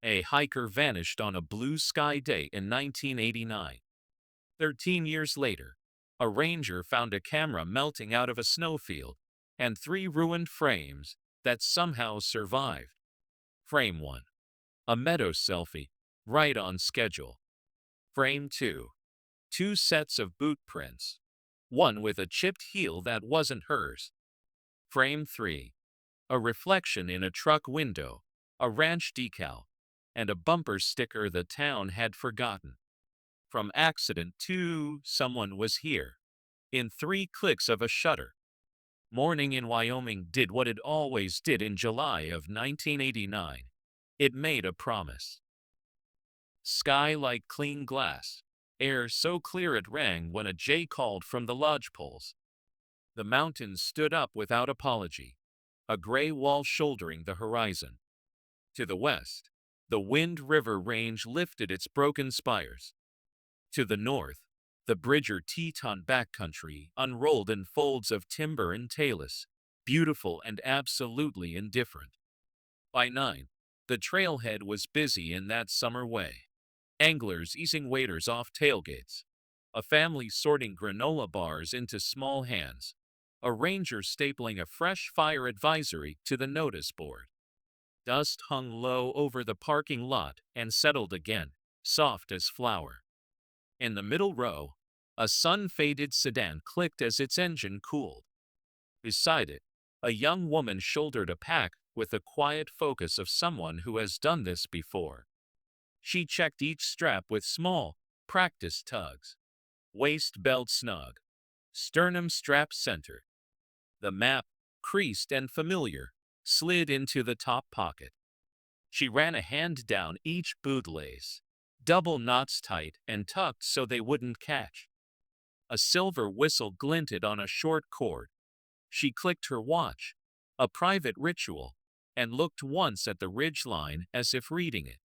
A hiker vanished on a blue sky day in 1989. 13 years later, a ranger found a camera melting out of a snowfield and three ruined frames that somehow survived. Frame 1. A meadow selfie, right on schedule. Frame 2. Two sets of boot prints, one with a chipped heel that wasn't hers. Frame 3. A reflection in a truck window, a ranch decal, and a bumper sticker the town had forgotten. From accident to someone was here. In 3 clicks of a shutter. Morning in Wyoming did what it always did in July of 1989. It made a promise. Sky like clean glass. Air so clear it rang when a jay called from the lodge poles. The mountains stood up without apology, a gray wall shouldering the horizon. To the west, the Wind River Range lifted its broken spires. To the north, the Bridger-Teton backcountry unrolled in folds of timber and talus, beautiful and absolutely indifferent. By 9, the trailhead was busy in that summer way. Anglers easing waders off tailgates, a family sorting granola bars into small hands, a ranger stapling a fresh fire advisory to the notice board. Dust hung low over the parking lot and settled again, soft as flour. In the middle row, a sun-faded sedan clicked as its engine cooled. Beside it, a young woman shouldered a pack with the quiet focus of someone who has done this before. She checked each strap with small, practiced tugs. Waist belt snug. Sternum strap center. The map, creased and familiar, slid into the top pocket. She ran a hand down each bootlace, double knots tight and tucked so they wouldn't catch. A silver whistle glinted on a short cord. She clicked her watch, a private ritual, and looked once at the ridgeline as if reading it.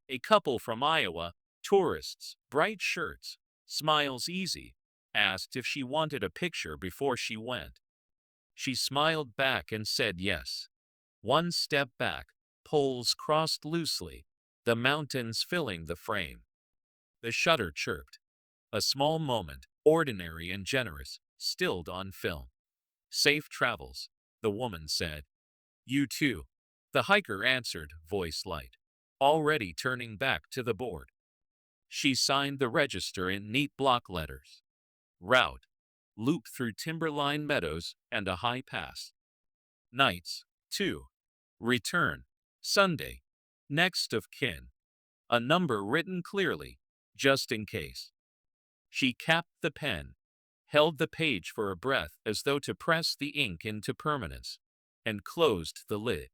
A couple from Iowa, tourists, bright shirts, smiles easy, asked if she wanted a picture before she went. She smiled back and said yes. One step back, poles crossed loosely, the mountains filling the frame. The shutter chirped. A small moment, ordinary and generous, stilled on film. Safe travels, the woman said. You too, the hiker answered, voice light, already turning back to the board. She signed the register in neat block letters. Route, loop through timberline meadows and a high pass. Nights, 2. Return, Sunday. Next of kin. A number written clearly, just in case. She capped the pen, held the page for a breath as though to press the ink into permanence, and closed the lid.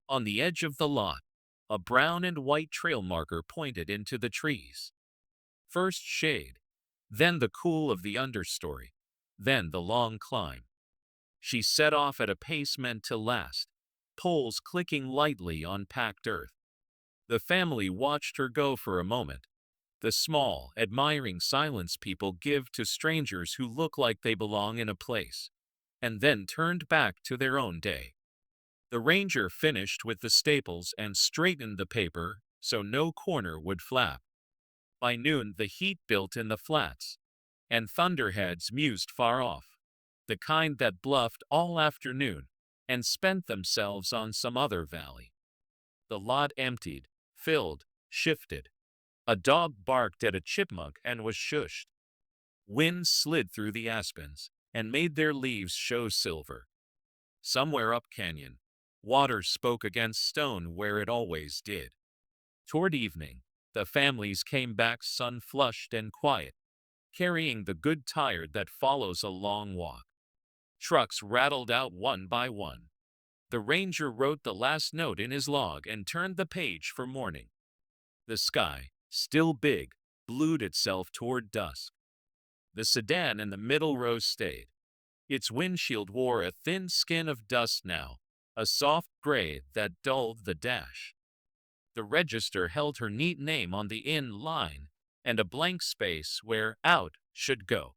On the edge of the lot, a brown and white trail marker pointed into the trees. First shade, then the cool of the understory, then the long climb. She set off at a pace meant to last, poles clicking lightly on packed earth. The family watched her go for a moment, the small, admiring silence people give to strangers who look like they belong in a place, and then turned back to their own day. The ranger finished with the staples and straightened the paper so no corner would flap. By noon the heat built in the flats, and thunderheads mused far off, the kind that bluffed all afternoon and spent themselves on some other valley. The lot emptied, filled, shifted. A dog barked at a chipmunk and was shushed. Winds slid through the aspens and made their leaves show silver. Somewhere up canyon, water spoke against stone where it always did. Toward evening, the families came back sun-flushed and quiet, carrying the good tired that follows a long walk. Trucks rattled out one by one. The ranger wrote the last note in his log and turned the page for morning. The sky, still big, blued itself toward dusk. The sedan in the middle row stayed. Its windshield wore a thin skin of dust now, a soft gray that dulled the dash. The register held her neat name on the in line and a blank space where out should go.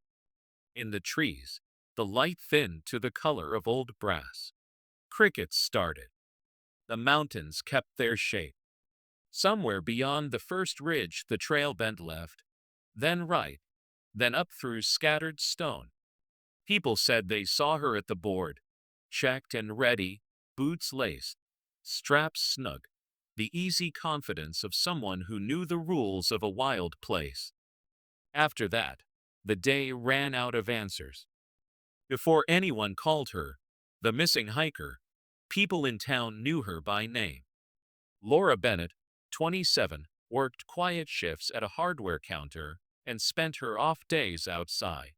In the trees, the light thinned to the color of old brass. Crickets started. The mountains kept their shape. Somewhere beyond the first ridge, the trail bent left, then right, then up through scattered stone. People said they saw her at the board, checked and ready, boots laced, straps snug, the easy confidence of someone who knew the rules of a wild place. After that, the day ran out of answers. Before anyone called her the missing hiker, people in town knew her by name. Laura Bennett, 27, worked quiet shifts at a hardware counter and spent her off days outside.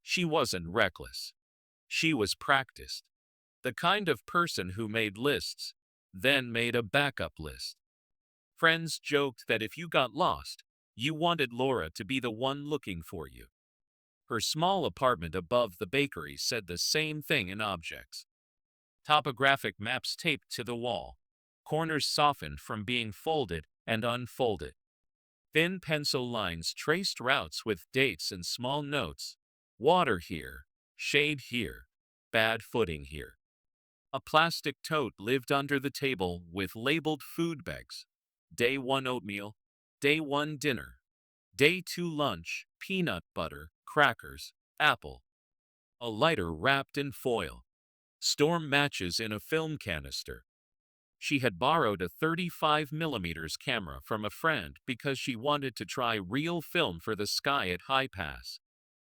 She wasn't reckless. She was practiced. The kind of person who made lists, then made a backup list. Friends joked that if you got lost, you wanted Laura to be the one looking for you. Her small apartment above the bakery said the same thing in objects. Topographic maps taped to the wall, corners softened from being folded and unfolded. Thin pencil lines traced routes with dates and small notes. Water here, shade here, bad footing here. A plastic tote lived under the table with labeled food bags. Day 1 oatmeal, Day 1 dinner, Day 2 lunch, peanut butter, crackers, apple. A lighter wrapped in foil. Storm matches in a film canister. She had borrowed a 35mm camera from a friend because she wanted to try real film for the sky at high pass.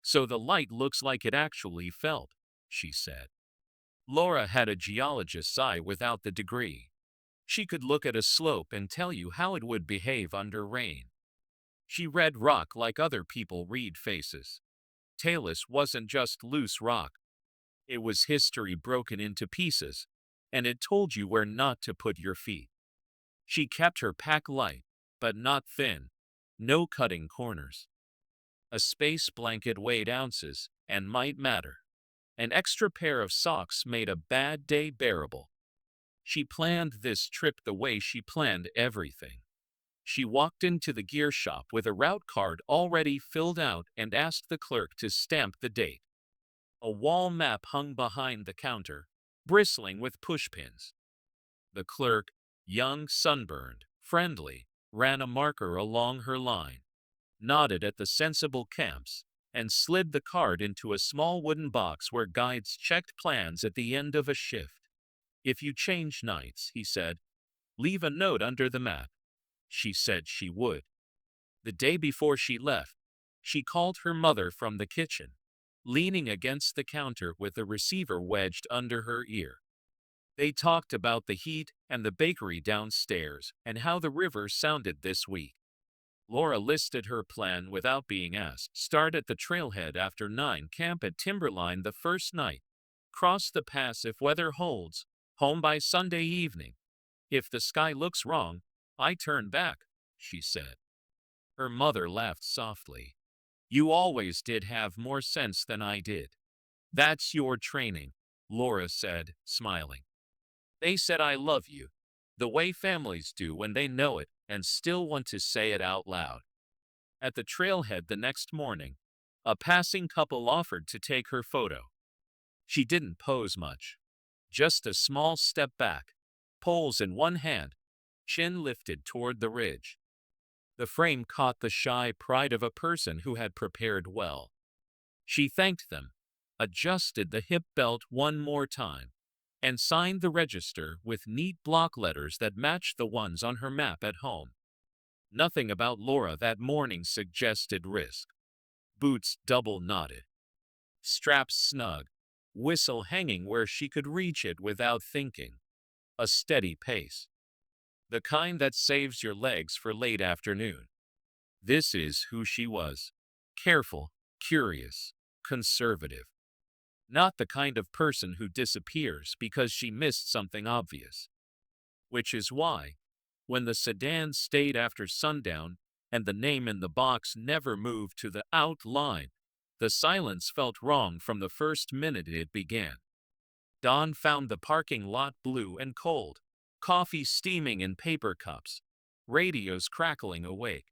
So the light looks like it actually felt, she said. Laura had a geologist's eye without the degree. She could look at a slope and tell you how it would behave under rain. She read rock like other people read faces. Talus wasn't just loose rock. It was history broken into pieces, and it told you where not to put your feet. She kept her pack light, but not thin. No cutting corners. A space blanket weighed ounces and might matter. An extra pair of socks made a bad day bearable. She planned this trip the way she planned everything. She walked into the gear shop with a route card already filled out and asked the clerk to stamp the date. A wall map hung behind the counter, bristling with pushpins. The clerk, young, sunburned, friendly, ran a marker along her line, nodded at the sensible camps, and slid the card into a small wooden box where guides checked plans at the end of a shift. If you change nights, he said, leave a note under the map. She said she would. The day before she left, she called her mother from the kitchen, leaning against the counter with the receiver wedged under her ear. They talked about the heat and the bakery downstairs and how the river sounded this week. Laura listed her plan without being asked. Start at the trailhead after 9, camp at Timberline the first night, cross the pass if weather holds, home by Sunday evening. If the sky looks wrong, I turn back, she said. Her mother laughed softly. You always did have more sense than I did. That's your training, Laura said, smiling. They said I love you, the way families do when they know it and still want to say it out loud. At the trailhead the next morning, a passing couple offered to take her photo. She didn't pose much. Just a small step back, poles in one hand, chin lifted toward the ridge. The frame caught the shy pride of a person who had prepared well. She thanked them, adjusted the hip belt one more time, and signed the register with neat block letters that matched the ones on her map at home. Nothing about Laura that morning suggested risk. Boots double knotted, straps snug, whistle hanging where she could reach it without thinking. A steady pace. The kind that saves your legs for late afternoon. This is who she was. Careful, curious, conservative. Not the kind of person who disappears because she missed something obvious. Which is why, when the sedan stayed after sundown and the name in the box never moved to the out line, the silence felt wrong from the first minute it began. Dawn found the parking lot blue and cold, coffee steaming in paper cups, radios crackling awake.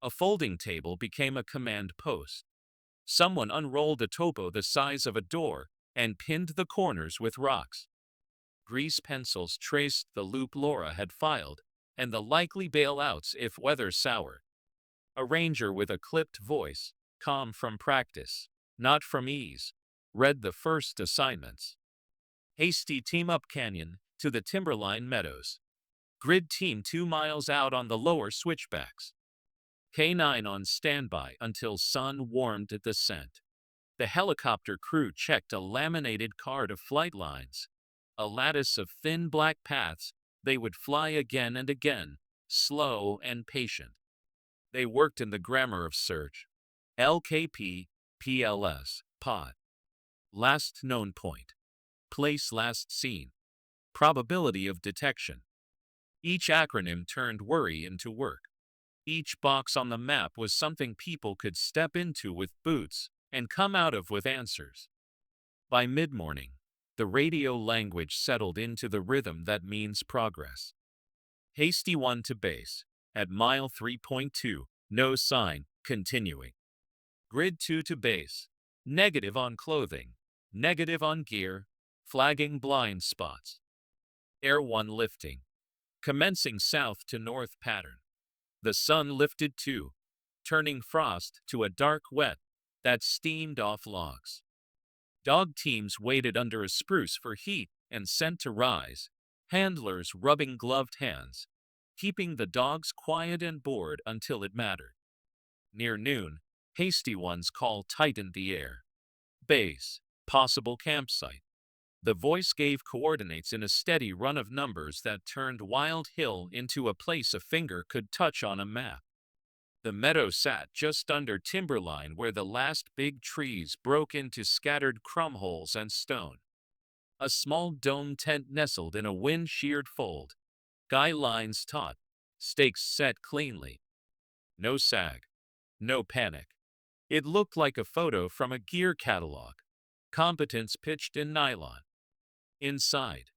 A folding table became a command post. Someone unrolled a topo the size of a door and pinned the corners with rocks. Grease pencils traced the loop Laura had filed, and the likely bailouts if weather soured. A ranger with a clipped voice, calm from practice, not from ease, read the first assignments. Hasty team up canyon to the timberline meadows. Grid team 2 miles out on the lower switchbacks. K9 on standby until sun warmed the scent. The helicopter crew checked a laminated card of flight lines, a lattice of thin black paths they would fly again and again, slow and patient. They worked in the grammar of search. LKP, PLS, POT. Last known point. Place last seen. Probability of detection. Each acronym turned worry into work. Each box on the map was something people could step into with boots and come out of with answers. By mid-morning, the radio language settled into the rhythm that means progress. Hasty 1 to base, at mile 3.2, no sign, continuing. Grid 2 to base, negative on clothing, negative on gear, flagging blind spots. Air 1 lifting, commencing south to north pattern. The sun lifted too, turning frost to a dark wet that steamed off logs. Dog teams waited under a spruce for heat and scent to rise, handlers rubbing gloved hands, keeping the dogs quiet and bored until it mattered. Near noon, Hasty One's call tightened the air. Base, possible campsite. The voice gave coordinates in a steady run of numbers that turned Wild Hill into a place a finger could touch on a map. The meadow sat just under timberline where the last big trees broke into scattered crumb-holes and stone. A small dome tent nestled in a wind-sheared fold. Guy lines taut, stakes set cleanly. No sag. No panic. It looked like a photo from a gear catalog. Competence pitched in nylon. Inside,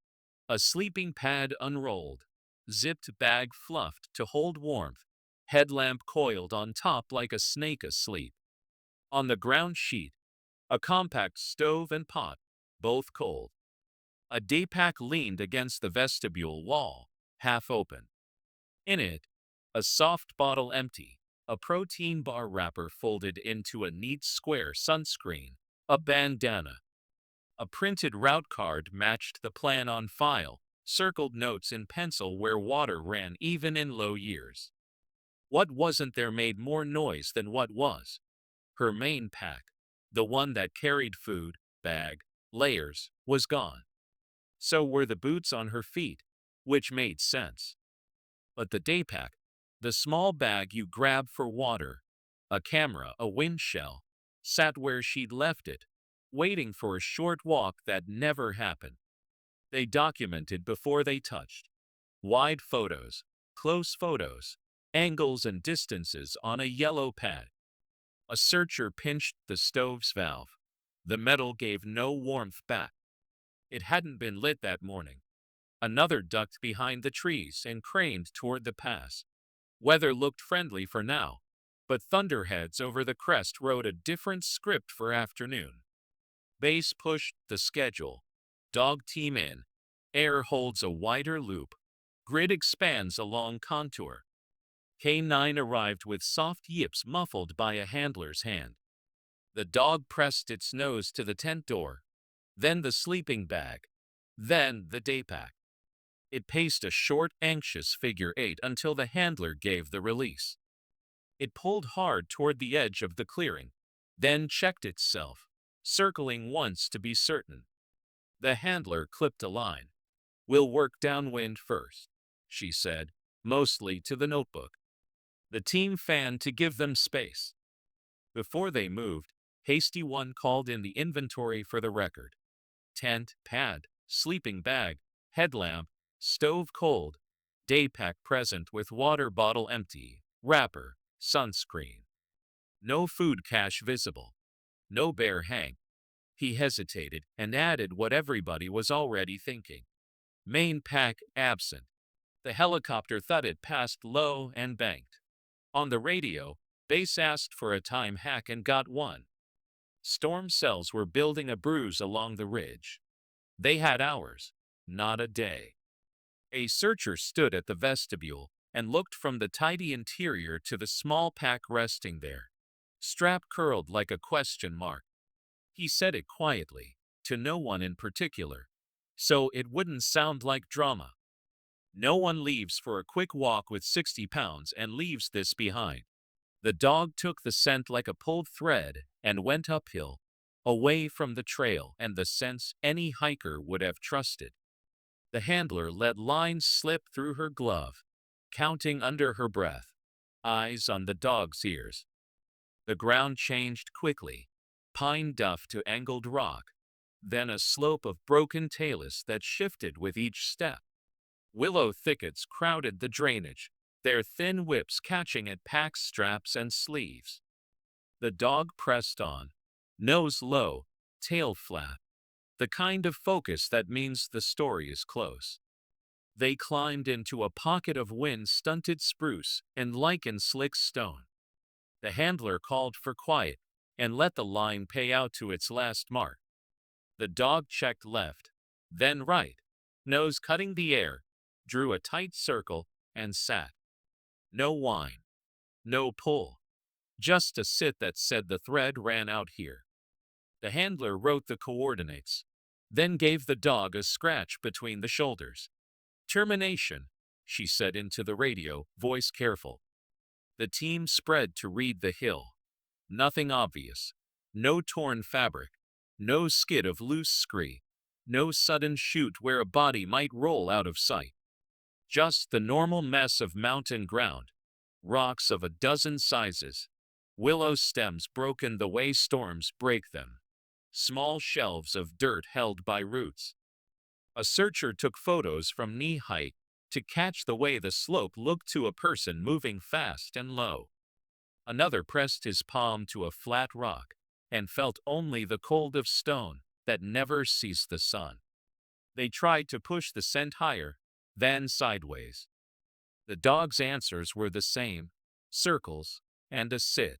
a sleeping pad unrolled, zipped bag fluffed to hold warmth, headlamp coiled on top like a snake asleep. On the ground sheet, a compact stove and pot, both cold. A day pack leaned against the vestibule wall, half open. In it, a soft bottle empty, a protein bar wrapper folded into a neat square sunscreen, a bandana. A printed route card matched the plan on file, circled notes in pencil where water ran even in low years. What wasn't there made more noise than what was? Her main pack, the one that carried food, bag, layers, was gone. So were the boots on her feet, which made sense. But the day pack, the small bag you grab for water, a camera, a wind shell, sat where she'd left it, waiting for a short walk that never happened. They documented before they touched. Wide photos, close photos, angles and distances on a yellow pad. A searcher pinched the stove's valve. The metal gave no warmth back. It hadn't been lit that morning. Another ducked behind the trees and craned toward the pass. Weather looked friendly for now, but thunderheads over the crest wrote a different script for afternoon. Base pushed the schedule. Dog team in. Air holds a wider loop. Grid expands along contour. K9 arrived with soft yips muffled by a handler's hand. The dog pressed its nose to the tent door, then the sleeping bag, then the day pack. It paced a short, anxious figure 8 until the handler gave the release. It pulled hard toward the edge of the clearing, then checked itself, circling once to be certain. The handler clipped a line. "We'll work downwind first," she said, mostly to the notebook. The team fanned to give them space. Before they moved, Hasty One called in the inventory for the record. Tent, pad, sleeping bag, headlamp, stove cold, day pack present with water bottle empty, wrapper, sunscreen. No food cache visible. No bear hang. He hesitated and added what everybody was already thinking. Main pack absent. The helicopter thudded past low and banked. On the radio, Base asked for a time hack and got one. Storm cells were building a bruise along the ridge. They had hours, not a day. A searcher stood at the vestibule and looked from the tidy interior to the small pack resting there, strap curled like a question mark. He said it quietly, to no one in particular, so it wouldn't sound like drama. No one leaves for a quick walk with 60 pounds and leaves this behind. The dog took the scent like a pulled thread and went uphill, away from the trail and the scents any hiker would have trusted. The handler let lines slip through her glove, counting under her breath, eyes on the dog's ears. The ground changed quickly, pine duff to angled rock, then a slope of broken talus that shifted with each step. Willow thickets crowded the drainage, their thin whips catching at pack straps and sleeves. The dog pressed on, nose low, tail flat, the kind of focus that means the story is close. They climbed into a pocket of wind-stunted spruce and lichen-slick stone. The handler called for quiet and let the line pay out to its last mark. The dog checked left, then right, nose cutting the air, drew a tight circle, and sat. No whine, no pull, just a sit that said the thread ran out here. The handler wrote the coordinates, then gave the dog a scratch between the shoulders. Termination, she said into the radio, voice careful. The team spread to read the hill. Nothing obvious. No torn fabric. No skid of loose scree. No sudden chute where a body might roll out of sight. Just the normal mess of mountain ground. Rocks of a dozen sizes. Willow stems broken the way storms break them. Small shelves of dirt held by roots. A searcher took photos from knee height to catch the way the slope looked to a person moving fast and low. Another pressed his palm to a flat rock and felt only the cold of stone that never sees the sun. They tried to push the scent higher, then sideways. The dog's answers were the same, circles and a sit.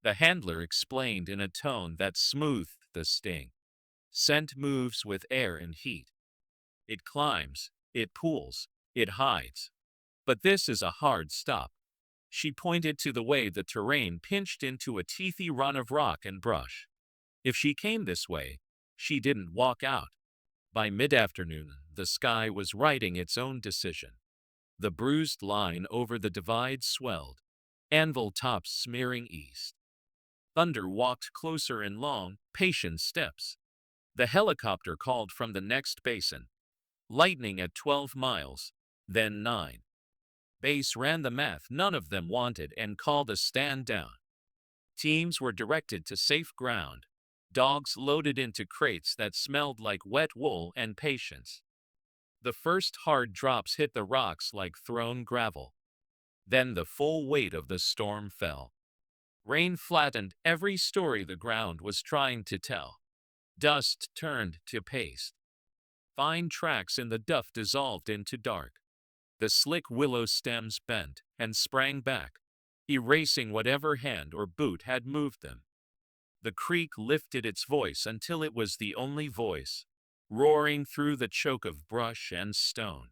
The handler explained in a tone that smoothed the sting. Scent moves with air and heat. It climbs, it pulls, it hides. But this is a hard stop. She pointed to the way the terrain pinched into a teethy run of rock and brush. If she came this way, she didn't walk out. By mid-afternoon, the sky was writing its own decision. The bruised line over the divide swelled, anvil tops smearing east. Thunder walked closer in long, patient steps. The helicopter called from the next basin. Lightning at 12 miles, then 9. Base ran the math none of them wanted and called a stand down. Teams were directed to safe ground, dogs loaded into crates that smelled like wet wool and patience. The first hard drops hit the rocks like thrown gravel. Then the full weight of the storm fell. Rain flattened every story the ground was trying to tell. Dust turned to paste. Fine tracks in the duff dissolved into dark. The slick willow stems bent and sprang back, erasing whatever hand or boot had moved them. The creek lifted its voice until it was the only voice, roaring through the choke of brush and stone.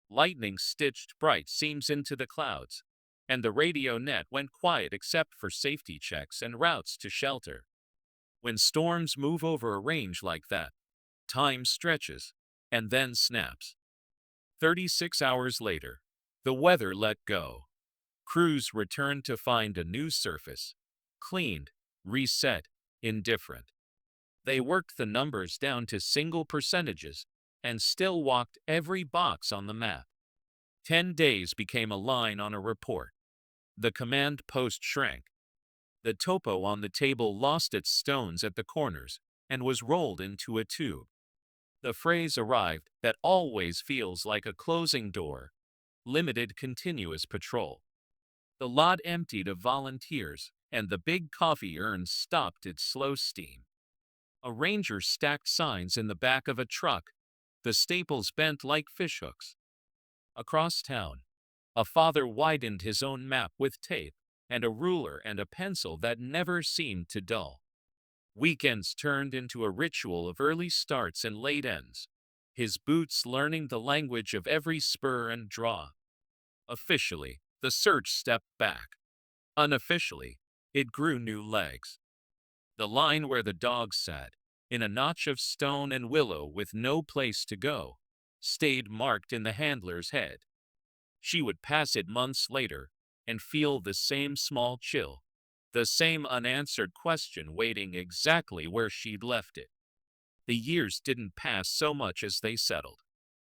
Lightning stitched bright seams into the clouds, and the radio net went quiet except for safety checks and routes to shelter. When storms move over a range like that, time stretches and then snaps. 36 hours later, the weather let go. Crews returned to find a new surface, cleaned, reset, indifferent. They worked the numbers down to single percentages and still walked every box on the map. 10 days became a line on a report. The command post shrank. The topo on the table lost its stones at the corners and was rolled into a tube. The phrase arrived that always feels like a closing door. Limited continuous patrol. The lot emptied of volunteers, and the big coffee urn stopped its slow steam. A ranger stacked signs in the back of a truck, the staples bent like fishhooks. Across town, a father widened his own map with tape and a ruler and a pencil that never seemed to dull. Weekends turned into a ritual of early starts and late ends. his boots learning the language of every spur and draw. Officially, the search stepped back. Unofficially, it grew new legs. The line where the dog sat, in a notch of stone and willow with no place to go, stayed marked in the handler's head. She would pass it months later and feel the same small chill, the same unanswered question waiting exactly where she'd left it. The years didn't pass so much as they settled.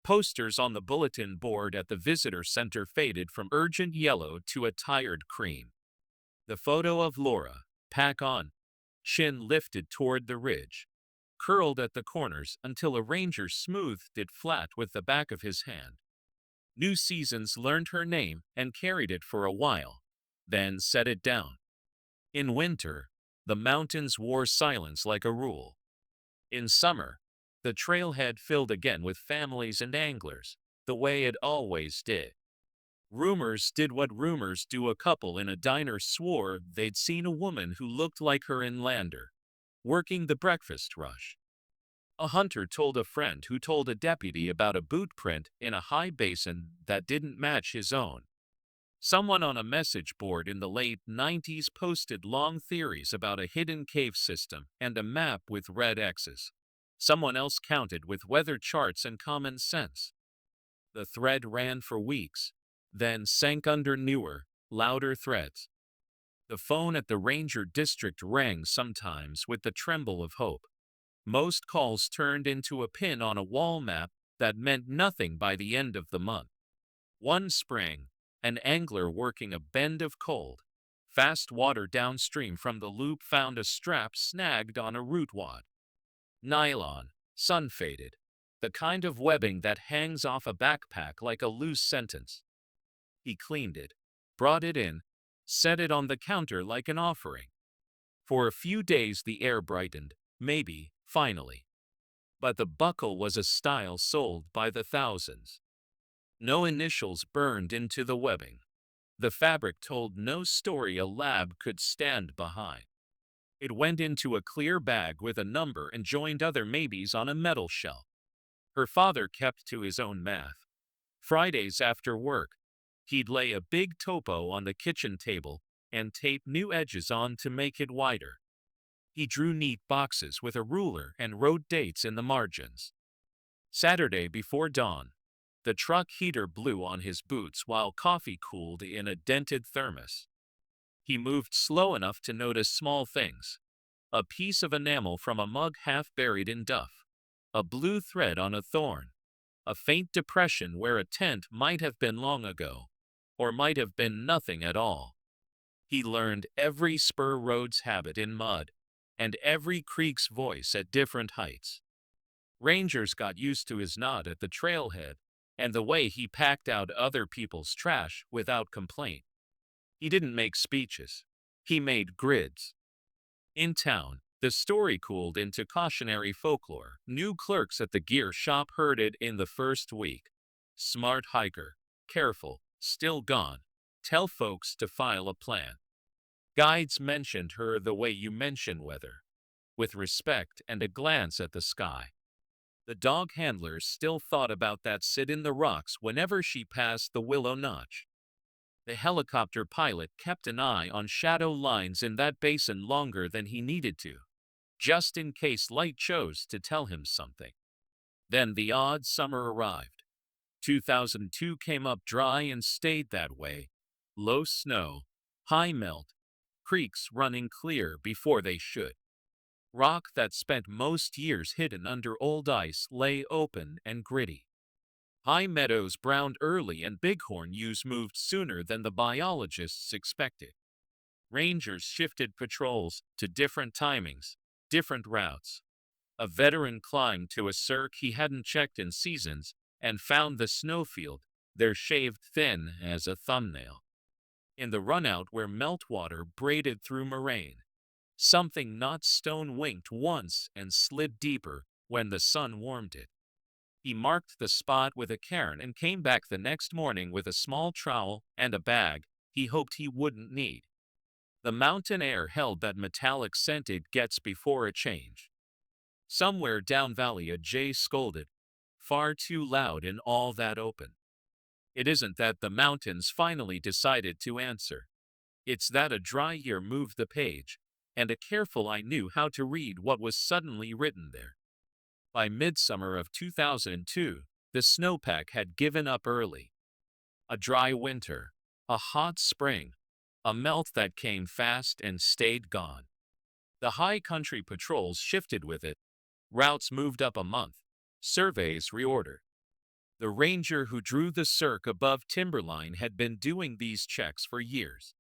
Posters on the bulletin board at the visitor center faded from urgent yellow to a tired cream. The photo of Laura, pack on, chin lifted toward the ridge, curled at the corners until a ranger smoothed it flat with the back of his hand. New seasons learned her name and carried it for a while, then set it down. In winter, the mountains wore silence like a rule. In summer, the trailhead filled again with families and anglers, the way it always did. Rumors did what rumors do. A couple in a diner swore they'd seen a woman who looked like her inlander, working the breakfast rush. A hunter told a friend who told a deputy about a boot print in a high basin that didn't match his own. Someone on a message board in the late 90s posted long theories about a hidden cave system and a map with red X's. Someone else counted with weather charts and common sense. The thread ran for weeks, then sank under newer, louder threads. The phone at the ranger district rang sometimes with the tremble of hope. Most calls turned into a pin on a wall map that meant nothing by the end of the month. One spring, an angler working a bend of cold, fast water downstream from the loop found a strap snagged on a root wad. Nylon, sun-faded, the kind of webbing that hangs off a backpack like a loose sentence. He cleaned it, brought it in, set it on the counter like an offering. For a few days the air brightened, maybe, finally. But the buckle was a style sold by the thousands. No initials burned into the webbing. The fabric told no story a lab could stand behind. It went into a clear bag with a number and joined other maybes on a metal shelf. Her father kept to his own math. Fridays after work, he'd lay a big topo on the kitchen table and tape new edges on to make it wider. He drew neat boxes with a ruler and wrote dates in the margins. Saturday before dawn, the truck heater blew on his boots while coffee cooled in a dented thermos. He moved slow enough to notice small things. A piece of enamel from a mug half buried in duff. A blue thread on a thorn. A faint depression where a tent might have been long ago, or might have been nothing at all. He learned every spur road's habit in mud, and every creek's voice at different heights. Rangers got used to his nod at the trailhead, and the way he packed out other people's trash without complaint. He didn't make speeches. He made grids. In town, the story cooled into cautionary folklore. New clerks at the gear shop heard it in the first week. Smart hiker, careful, still gone. Tell folks to file a plan. Guides mentioned her the way you mention weather, with respect and a glance at the sky. The dog handlers still thought about that sit in the rocks whenever she passed the willow notch. The helicopter pilot kept an eye on shadow lines in that basin longer than he needed to, just in case light chose to tell him something. Then the odd summer arrived. 2002 came up dry and stayed that way. Low snow, high melt, creeks running clear before they should. Rock that spent most years hidden under old ice lay open and gritty. High meadows browned early and bighorn ewes moved sooner than the biologists expected. Rangers shifted patrols to different timings, different routes. A veteran climbed to a cirque he hadn't checked in seasons and found the snowfield, there shaved thin as a thumbnail. In the runout where meltwater braided through moraine, something not stone winked once and slid deeper when the sun warmed it. He marked the spot with a cairn and came back the next morning with a small trowel and a bag he hoped he wouldn't need. The mountain air held that metallic scent it gets before a change. Somewhere down valley a jay scolded, far too loud in all that open. It isn't that the mountains finally decided to answer. It's that a dry ear moved the page, and a careful eye knew how to read what was suddenly written there. By midsummer of 2002, the snowpack had given up early. A dry winter, a hot spring, a melt that came fast and stayed gone. The high country patrols shifted with it, routes moved up a month, surveys reordered. The ranger who drew the cirque above timberline had been doing these checks for years.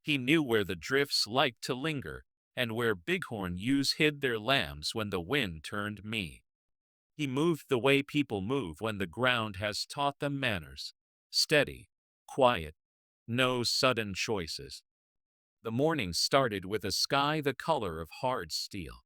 He knew where the drifts liked to linger and where bighorn ewes hid their lambs when the wind turned me. He moved the way people move when the ground has taught them manners. Steady, quiet, no sudden choices. The morning started with a sky the color of hard steel.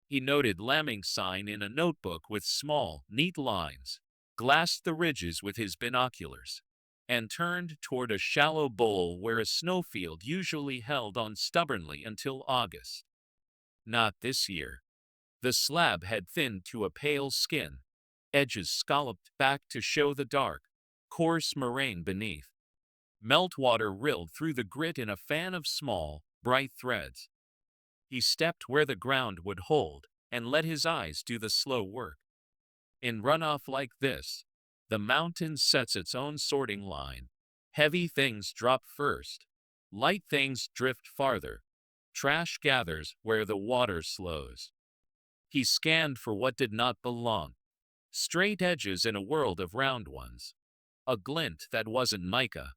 He noted lambing sign in a notebook with small, neat lines, glassed the ridges with his binoculars, and turned toward a shallow bowl where a snowfield usually held on stubbornly until August. Not this year. The slab had thinned to a pale skin, edges scalloped back to show the dark, coarse moraine beneath. Meltwater rilled through the grit in a fan of small, bright threads. He stepped where the ground would hold and let his eyes do the slow work. In runoff like this, the mountain sets its own sorting line. Heavy things drop first. Light things drift farther. Trash gathers where the water slows. He scanned for what did not belong. Straight edges in a world of round ones. A glint that wasn't mica.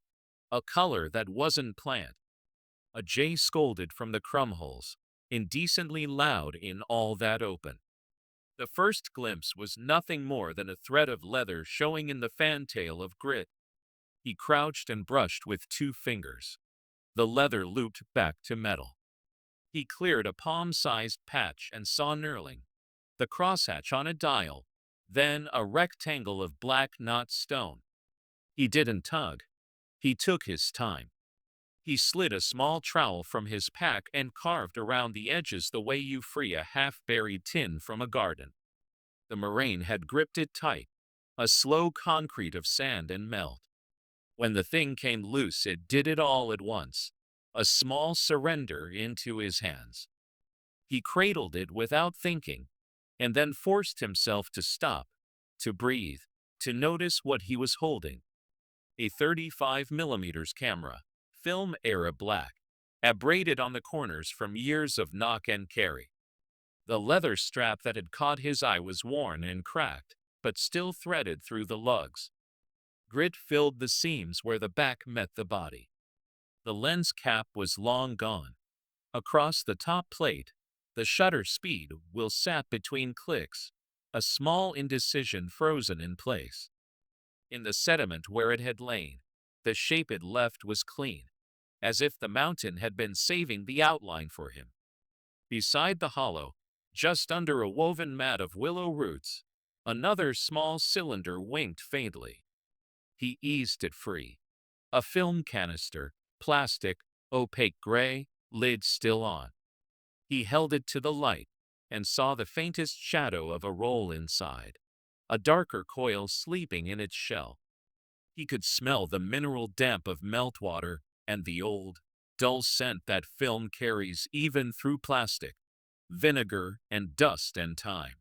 A color that wasn't plant. A jay scolded from the crumholes, indecently loud in all that open. The first glimpse was nothing more than a thread of leather showing in the fantail of grit. He crouched and brushed with 2 fingers. The leather looped back to metal. He cleared a palm-sized patch and saw knurling, the crosshatch on a dial, then a rectangle of black knot stone. He didn't tug. He took his time. He slid a small trowel from his pack and carved around the edges the way you free a half-buried tin from a garden. The moraine had gripped it tight, a slow concrete of sand and melt. When the thing came loose, it did it all at once, a small surrender into his hands. He cradled it without thinking, and then forced himself to stop, to breathe, to notice what he was holding. A 35mm camera, film era black, abraded on the corners from years of knock and carry. The leather strap that had caught his eye was worn and cracked, but still threaded through the lugs. Grit filled the seams where the back met the body. The lens cap was long gone. Across the top plate, the shutter speed wheel sat between clicks, a small indecision frozen in place. In the sediment where it had lain, the shape it left was clean, as if the mountain had been saving the outline for him. Beside the hollow, just under a woven mat of willow roots, another small cylinder winked faintly. He eased it free. A film canister, plastic, opaque gray, lid still on. He held it to the light and saw the faintest shadow of a roll inside, a darker coil sleeping in its shell. He could smell the mineral damp of meltwater and the old, dull scent that film carries even through plastic, vinegar and dust and time.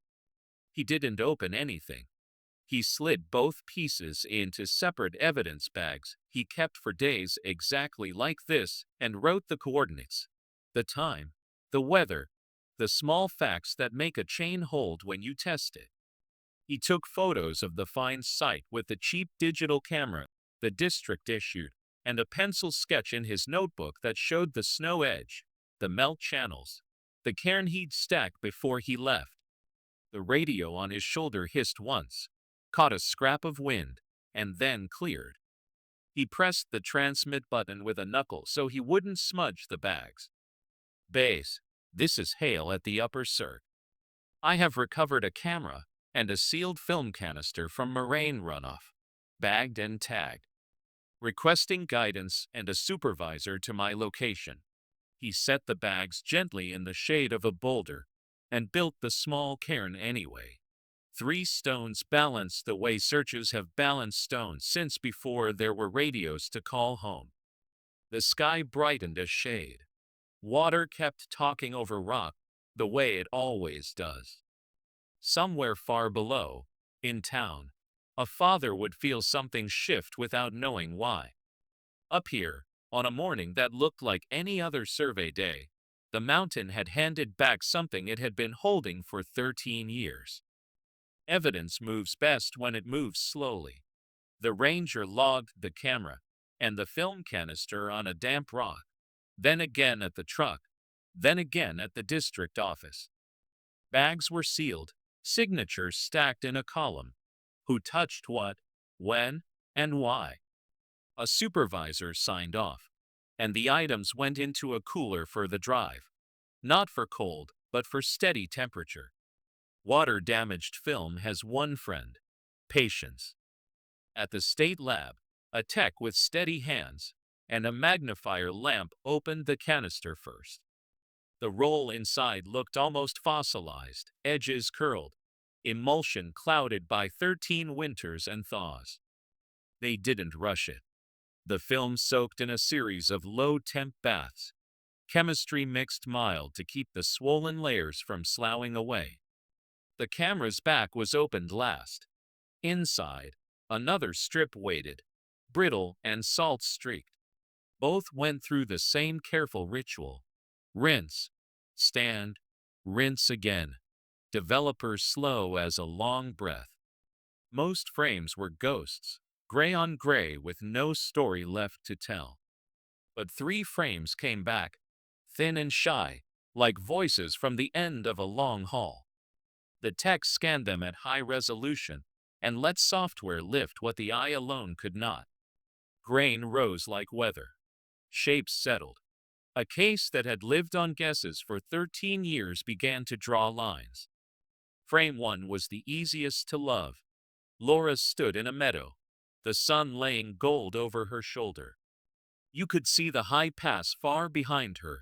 He didn't open anything. He slid both pieces into separate evidence bags he kept for days exactly like this and wrote the coordinates, the time, the weather, the small facts that make a chain hold when you test it. He took photos of the find site with the cheap digital camera the district issued, and a pencil sketch in his notebook that showed the snow edge, the melt channels, the cairn he'd stacked before he left. The radio on his shoulder hissed once, caught a scrap of wind, and then cleared. He pressed the transmit button with a knuckle so he wouldn't smudge the bags. Base, this is Hale at the Upper Cirque. I have recovered a camera and a sealed film canister from moraine runoff, bagged and tagged. Requesting guidance and a supervisor to my location. He set the bags gently in the shade of a boulder and built the small cairn anyway. Three stones balanced the way searchers have balanced stones since before there were radios to call home. The sky brightened a shade. Water kept talking over rock, the way it always does. Somewhere far below, in town, a father would feel something shift without knowing why. Up here, on a morning that looked like any other survey day, the mountain had handed back something it had been holding for 13 years. Evidence moves best when it moves slowly. The ranger logged the camera and the film canister on a damp rock, then again at the truck, then again at the district office. Bags were sealed, signatures stacked in a column. Who touched what, when, and why? A supervisor signed off, and the items went into a cooler for the drive. Not for cold, but for steady temperature. Water-damaged film has one friend: patience. At the state lab, a tech with steady hands and a magnifier lamp opened the canister first. The roll inside looked almost fossilized, edges curled, emulsion clouded by 13 winters and thaws. They didn't rush it. The film soaked in a series of low-temp baths. Chemistry mixed mild to keep the swollen layers from sloughing away. The camera's back was opened last. Inside, another strip waited, brittle and salt-streaked. Both went through the same careful ritual. Rinse, stand, rinse again. Developer slow as a long breath. Most frames were ghosts, gray on gray with no story left to tell. But 3 frames came back, thin and shy, like voices from the end of a long hall. The tech scanned them at high resolution and let software lift what the eye alone could not. Grain rose like weather. Shapes settled. A case that had lived on guesses for 13 years began to draw lines. Frame 1 was the easiest to love. Laura stood in a meadow, the sun laying gold over her shoulder. You could see the high pass far behind her,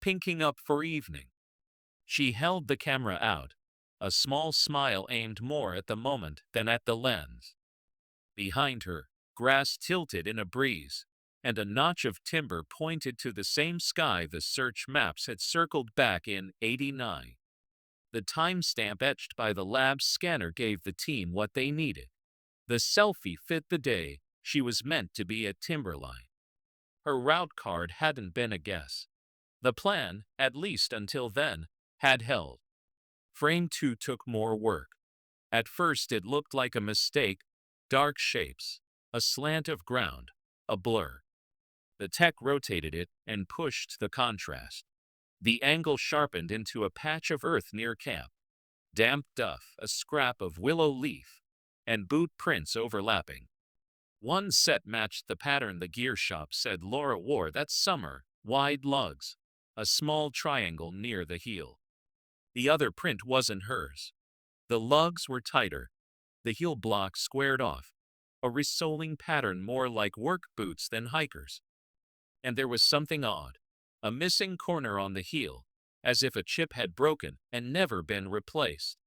pinking up for evening. She held the camera out, a small smile aimed more at the moment than at the lens. Behind her, grass tilted in a breeze, and a notch of timber pointed to the same sky the search maps had circled back in '89. The timestamp etched by the lab's scanner gave the team what they needed. The selfie fit the day. She was meant to be at Timberline. Her route card hadn't been a guess. The plan, at least until then, had held. Frame 2 took more work. At first it looked like a mistake, dark shapes, a slant of ground, a blur. The tech rotated it and pushed the contrast. The angle sharpened into a patch of earth near camp. Damp duff, a scrap of willow leaf, and boot prints overlapping. One set matched the pattern the gear shop said Laura wore that summer: wide lugs, a small triangle near the heel. The other print wasn't hers. The lugs were tighter, the heel block squared off, a resoling pattern more like work boots than hikers. And there was something odd, a missing corner on the heel, as if a chip had broken and never been replaced.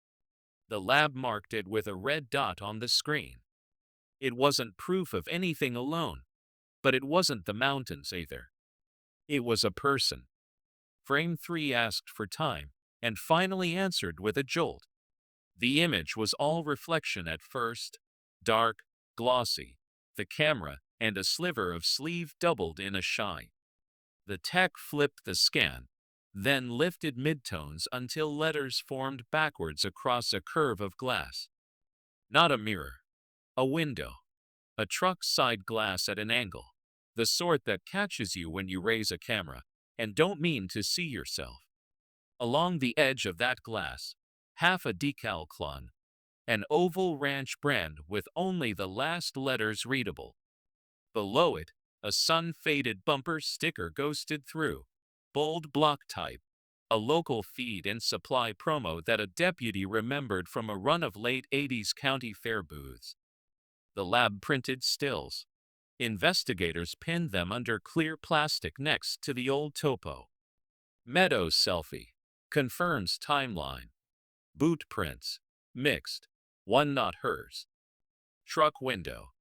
The lab marked it with a red dot on the screen. It wasn't proof of anything alone, but it wasn't the mountains either. It was a person. Frame 3 asked for time, and finally answered with a jolt. The image was all reflection at first, dark, glossy, the camera and a sliver of sleeve doubled in a shine. The tech flipped the scan, then lifted midtones until letters formed backwards across a curve of glass. Not a mirror. A window. A truck side glass at an angle. The sort that catches you when you raise a camera and don't mean to see yourself. Along the edge of that glass, half a decal clung, an oval ranch brand with only the last letters readable. Below it, a sun-faded bumper sticker ghosted through, bold block type, a local feed and supply promo that a deputy remembered from a run of late '80s county fair booths. The lab printed stills. Investigators pinned them under clear plastic next to the old topo. Meadows selfie. Confirms timeline. Boot prints. Mixed. one not hers. Truck window,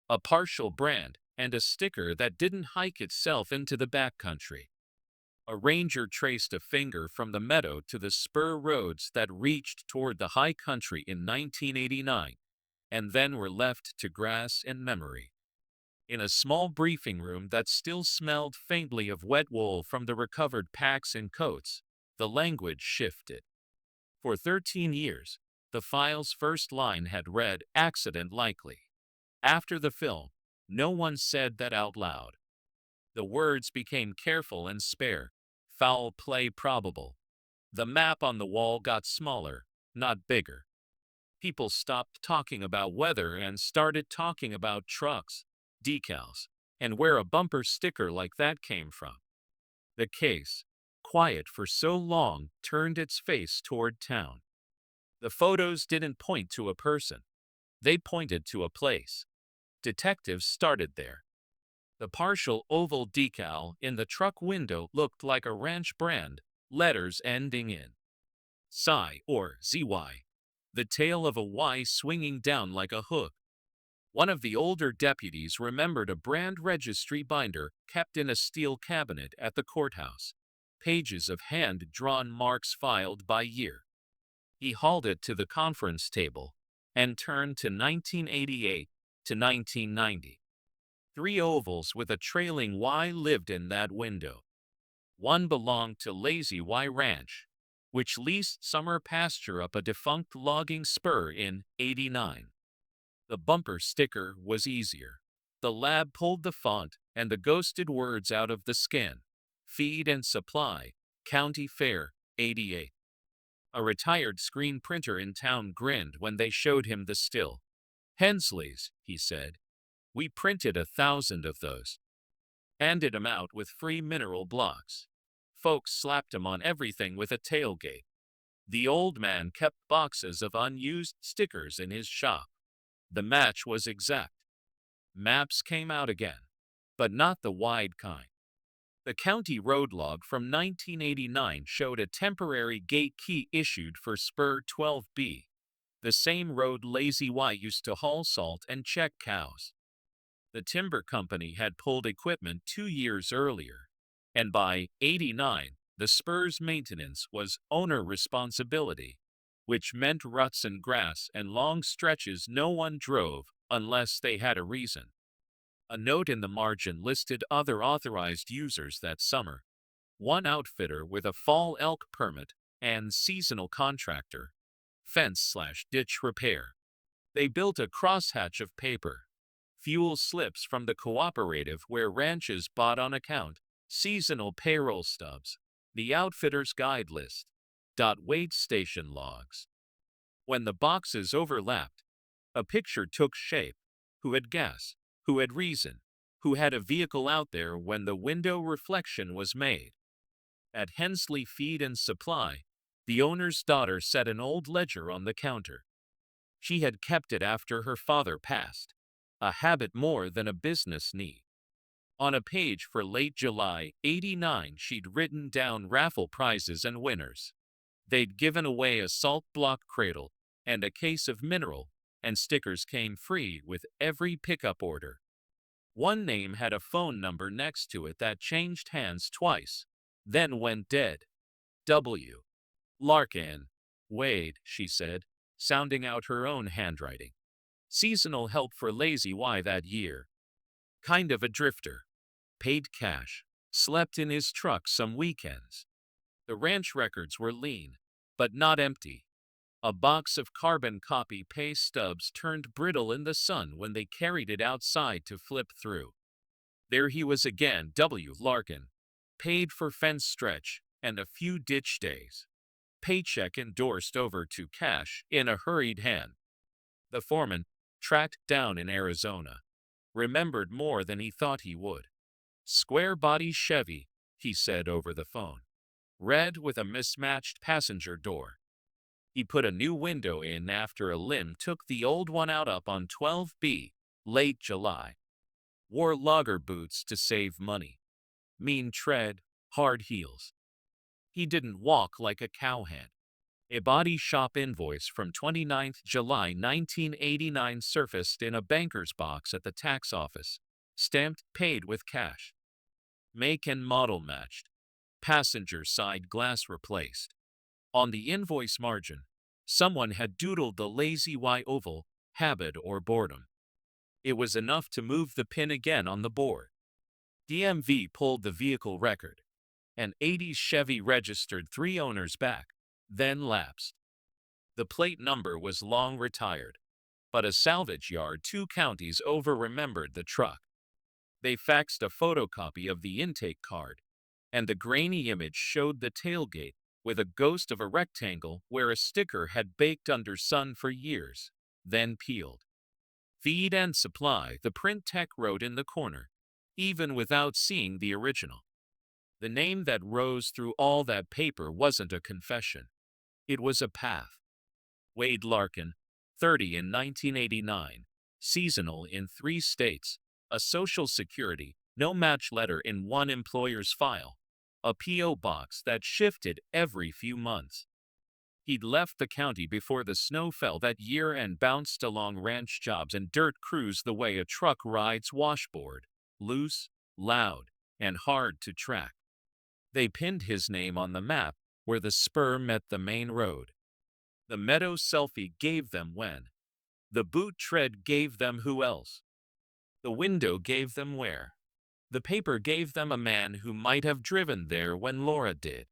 a partial brand, and a sticker that didn't hike itself into the backcountry. A ranger traced a finger from the meadow to the spur roads that reached toward the high country in 1989, and then were left to grass and memory. In a small briefing room that still smelled faintly of wet wool from the recovered packs and coats, the language shifted. For 13 years, the file's first line had read, "Accident likely." After the film, no one said that out loud. The words became careful and spare. Foul play probable. The map on the wall got smaller, not bigger. People stopped talking about weather and started talking about trucks, decals, and where a bumper sticker like that came from. The case, quiet for so long, turned its face toward town. The photos didn't point to a person. They pointed to a place. Detectives started there. The partial oval decal in the truck window looked like a ranch brand, letters ending in Psi or ZY. The tail of a Y swinging down like a hook. One of the older deputies remembered a brand registry binder kept in a steel cabinet at the courthouse. Pages of hand-drawn marks filed by year. He hauled it to the conference table and turned to 1988 to 1990. 3 ovals with a trailing Y lived in that window. One belonged to Lazy Y Ranch, which leased summer pasture up a defunct logging spur in '89. The bumper sticker was easier. The lab pulled the font and the ghosted words out of the skin. Feed and supply, County Fair, '88. A retired screen printer in town grinned when they showed him the still. "Hensley's," he said. "We printed 1,000 of those. Handed 'em out with free mineral blocks. Folks slapped 'em on everything with a tailgate." The old man kept boxes of unused stickers in his shop. The match was exact. Maps came out again, but not the wide kind. The county road log from 1989 showed a temporary gate key issued for Spur 12B, the same road Lazy Y used to haul salt and check cows. The timber company had pulled equipment 2 years earlier, and by '89, the spur's maintenance was owner responsibility, which meant ruts and grass and long stretches no one drove unless they had a reason. A note in the margin listed other authorized users that summer: one outfitter with a fall elk permit and seasonal contractor, fence/ditch repair. They built a crosshatch of paper. Fuel slips from the cooperative where ranches bought on account, seasonal payroll stubs, the outfitter's guide list, wait station logs. When the boxes overlapped, a picture took shape. Who had gas? Who had reason? Who had a vehicle out there when the window reflection was made? At Hensley Feed and Supply, the owner's daughter set an old ledger on the counter. She had kept it after her father passed, a habit more than a business need. On a page for late July '89, she'd written down raffle prizes and winners. They'd given away a salt block cradle and a case of mineral, and stickers came free with every pickup order. One name had a phone number next to it that changed hands twice, then went dead. W. Larkin. "Wade," she said, sounding out her own handwriting. Seasonal help for Lazy Y that year. Kind of a drifter. Paid cash. Slept in his truck some weekends. The ranch records were lean, but not empty. A box of carbon copy pay stubs turned brittle in the sun when they carried it outside to flip through. There he was again, W. Larkin. Paid for fence stretch and a few ditch days. Paycheck endorsed over to cash in a hurried hand. The foreman, tracked down in Arizona, remembered more than he thought he would. "Square body Chevy," he said over the phone. "Red with a mismatched passenger door." He put a new window in after a limb took the old one out up on 12B, late July. Wore logger boots to save money. Mean tread, hard heels. He didn't walk like a cowhand. A body shop invoice from 29 July 1989 surfaced in a banker's box at the tax office, stamped paid with cash. Make and model matched. Passenger side glass replaced. On the invoice margin, someone had doodled the lazy Y oval, habit or boredom. It was enough to move the pin again on the board. DMV pulled the vehicle record. An 80s Chevy registered 3 owners back, then lapsed. The plate number was long retired, but a salvage yard 2 counties over remembered the truck. They faxed a photocopy of the intake card, and the grainy image showed the tailgate with a ghost of a rectangle where a sticker had baked under sun for years, then peeled. Feed and supply, the print tech wrote in the corner, even without seeing the original. The name that rose through all that paper wasn't a confession. It was a path. Wade Larkin, 30 in 1989, seasonal in 3 states, a Social Security, no match letter in one employer's file, a P.O. box that shifted every few months. He'd left the county before the snow fell that year and bounced along ranch jobs and dirt crews the way a truck rides washboard, loose, loud, and hard to track. They pinned his name on the map where the spur met the main road. The meadow selfie gave them when. The boot tread gave them who else. The window gave them where. The paper gave them a man who might have driven there when Laura did.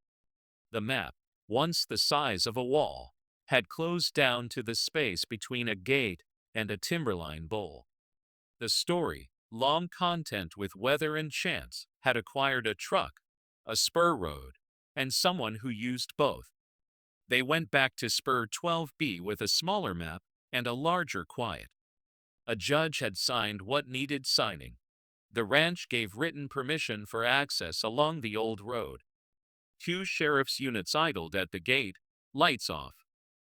The map, once the size of a wall, had closed down to the space between a gate and a timberline bowl. The story, long content with weather and chance, had acquired a truck, a spur road, and someone who used both. They went back to Spur 12B with a smaller map and a larger quiet. A judge had signed what needed signing. The ranch gave written permission for access along the old road. 2 sheriff's units idled at the gate, lights off.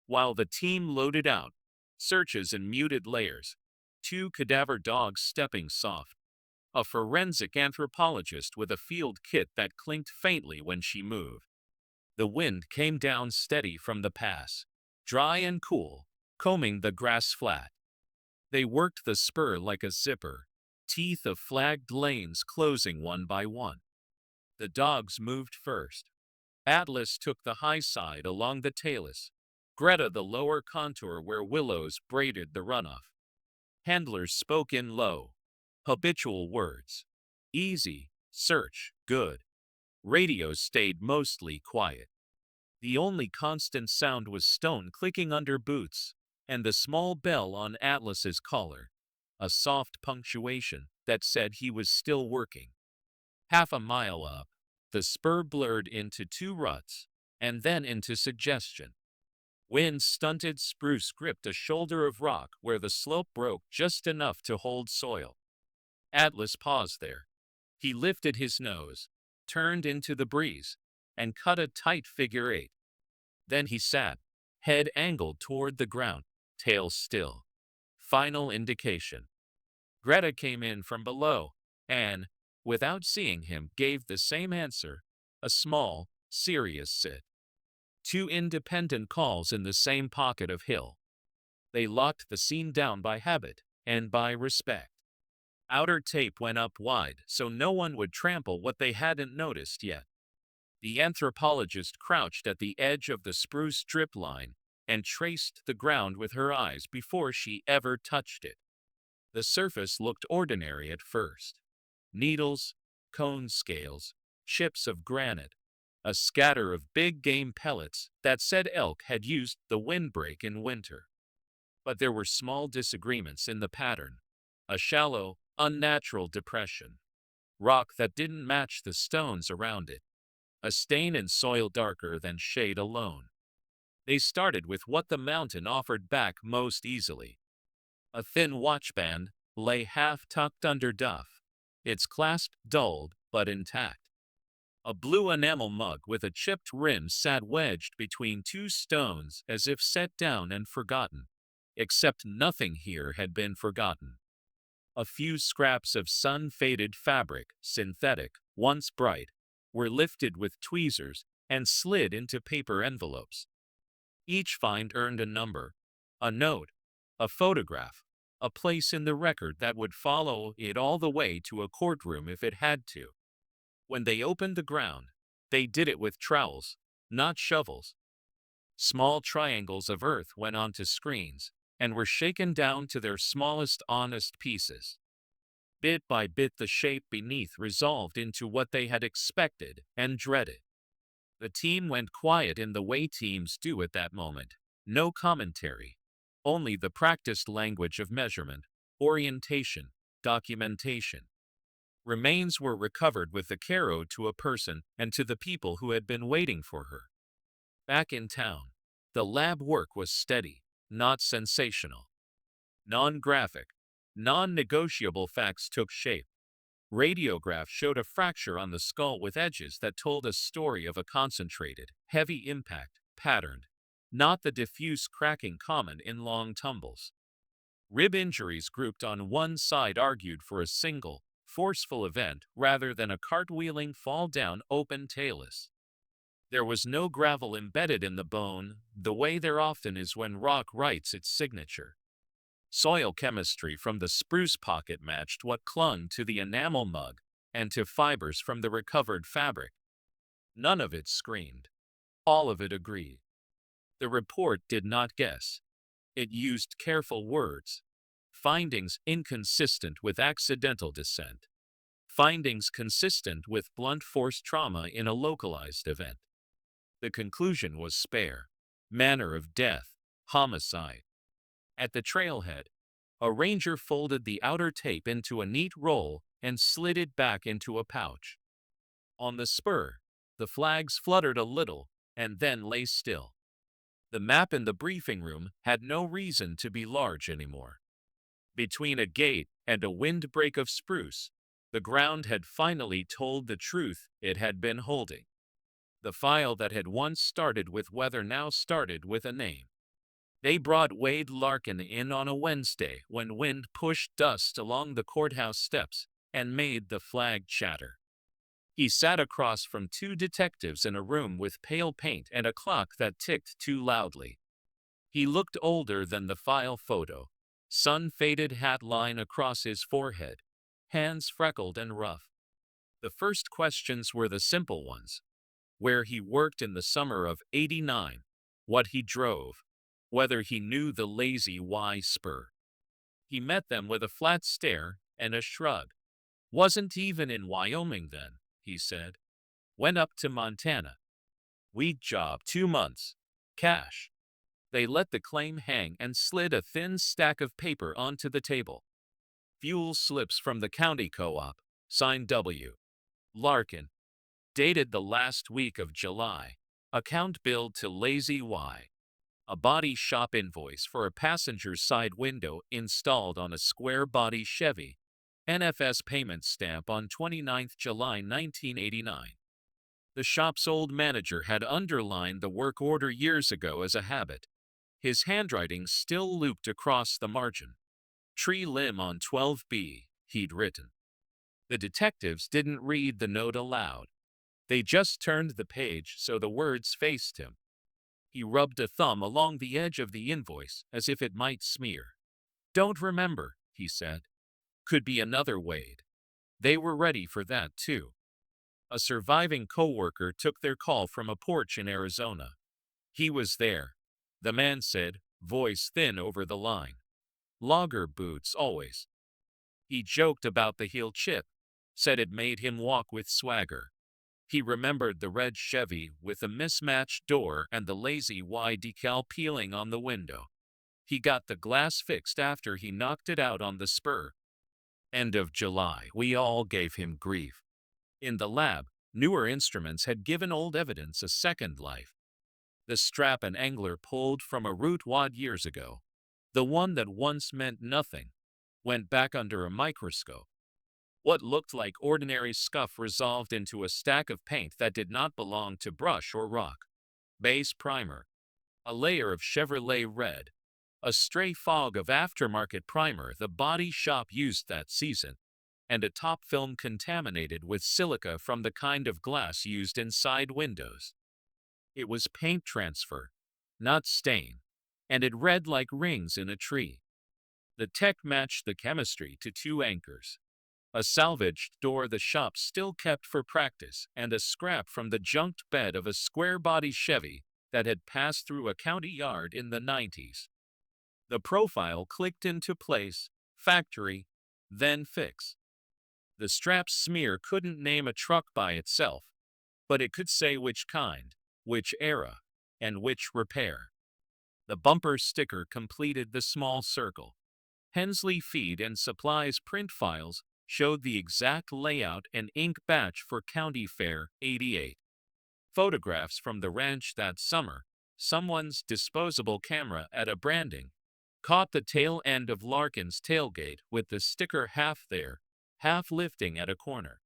While the team loaded out, searches in muted layers, 2 cadaver dogs stepping soft. A forensic anthropologist with a field kit that clinked faintly when she moved. The wind came down steady from the pass, dry and cool, combing the grass flat. They worked the spur like a zipper, teeth of flagged lanes closing one by one. The dogs moved first. Atlas took the high side along the talus, Greta the lower contour where willows braided the runoff. Handlers spoke in low, habitual words. Easy, search, good. Radios stayed mostly quiet. The only constant sound was stone clicking under boots, and the small bell on Atlas's collar, a soft punctuation that said he was still working. Half a mile up, the spur blurred into 2 ruts, and then into suggestion. Wind-stunted spruce gripped a shoulder of rock where the slope broke just enough to hold soil. Atlas paused there. He lifted his nose, turned into the breeze, and cut a tight figure 8. Then he sat, head angled toward the ground, tail still. Final indication. Greta came in from below, and, without seeing him, gave the same answer, a small, serious sit. 2 independent calls in the same pocket of hill. They locked the scene down by habit and by respect. Outer tape went up wide so no one would trample what they hadn't noticed yet. The anthropologist crouched at the edge of the spruce strip line and traced the ground with her eyes before she ever touched it. The surface looked ordinary at first. Needles, cone scales, chips of granite, a scatter of big game pellets that said elk had used the windbreak in winter. But there were small disagreements in the pattern. A shallow, unnatural depression. Rock that didn't match the stones around it. A stain in soil darker than shade alone. They started with what the mountain offered back most easily. A thin watchband lay half-tucked under duff, its clasp dulled but intact. A blue enamel mug with a chipped rim sat wedged between 2 stones as if set down and forgotten, except nothing here had been forgotten. A few scraps of sun-faded fabric, synthetic, once bright, were lifted with tweezers and slid into paper envelopes. Each find earned a number, a note, a photograph, a place in the record that would follow it all the way to a courtroom if it had to. When they opened the ground, they did it with trowels, not shovels. Small triangles of earth went onto screens and were shaken down to their smallest honest pieces. Bit by bit the shape beneath resolved into what they had expected and dreaded. The team went quiet in the way teams do at that moment. No commentary. Only the practiced language of measurement, orientation, documentation. Remains were recovered with the care owed to a person and to the people who had been waiting for her. Back in town, the lab work was steady, not sensational. Non-graphic, non-negotiable facts took shape. Radiograph showed a fracture on the skull with edges that told a story of a concentrated, heavy impact, patterned, not the diffuse cracking common in long tumbles. Rib injuries grouped on one side argued for a single, forceful event rather than a cartwheeling fall down open tailless. There was no gravel embedded in the bone, the way there often is when rock writes its signature. Soil chemistry from the spruce pocket matched what clung to the enamel mug and to fibers from the recovered fabric. None of it screamed. All of it agreed. The report did not guess. It used careful words. Findings inconsistent with accidental descent. Findings consistent with blunt force trauma in a localized event. The conclusion was spare. Manner of death, homicide. At the trailhead, a ranger folded the outer tape into a neat roll and slid it back into a pouch. On the spur, the flags fluttered a little and then lay still. The map in the briefing room had no reason to be large anymore. Between a gate and a windbreak of spruce, the ground had finally told the truth it had been holding. The file that had once started with weather now started with a name. They brought Wade Larkin in on a Wednesday when wind pushed dust along the courthouse steps and made the flag chatter. He sat across from two detectives in a room with pale paint and a clock that ticked too loudly. He looked older than the file photo, sun-faded hat line across his forehead, hands freckled and rough. The first questions were the simple ones. Where he worked in the summer of '89, what he drove, whether he knew the Lazy Y spur. He met them with a flat stare and a shrug. Wasn't even in Wyoming then, he said. Went up to Montana. Week job, 2 months. Cash. They let the claim hang and slid a thin stack of paper onto the table. Fuel slips from the county co-op, signed W. Larkin. Dated the last week of July. Account billed to Lazy Y. A body shop invoice for a passenger's side window installed on a square-body Chevy. NFS payment stamp on 29 July 1989. The shop's old manager had underlined the work order years ago as a habit. His handwriting still looped across the margin. Tree limb on 12B, he'd written. The detectives didn't read the note aloud. They just turned the page so the words faced him. He rubbed a thumb along the edge of the invoice as if it might smear. Don't remember, he said. Could be another Wade. They were ready for that too. A surviving coworker took their call from a porch in Arizona. He was there, the man said, voice thin over the line. Logger boots always. He joked about the heel chip, said it made him walk with swagger. He remembered the red Chevy with the mismatched door and the Lazy Y decal peeling on the window. He got the glass fixed after he knocked it out on the spur. End of July. We all gave him grief. In the lab, newer instruments had given old evidence a second life. The strap an angler pulled from a root wad years ago, the one that once meant nothing, went back under a microscope. What looked like ordinary scuff resolved into a stack of paint that did not belong to brush or rock. Base primer. A layer of Chevrolet red. A stray fog of aftermarket primer the body shop used that season. And a top film contaminated with silica from the kind of glass used inside windows. It was paint transfer. not stain, and it read like rings in a tree. The tech matched the chemistry to two anchors, a salvaged door the shop still kept for practice, and a scrap from the junked bed of a square-body Chevy that had passed through a county yard in the 90s. The profile clicked into place, factory, then fix. The strap's smear couldn't name a truck by itself, but it could say which kind, which era, and which repair. The bumper sticker completed the small circle. Hensley Feed and Supplies print files showed the exact layout and ink batch for County Fair '88. Photographs from the ranch that summer, someone's disposable camera at a branding, caught the tail end of Larkin's tailgate with the sticker half there, half lifting at a corner.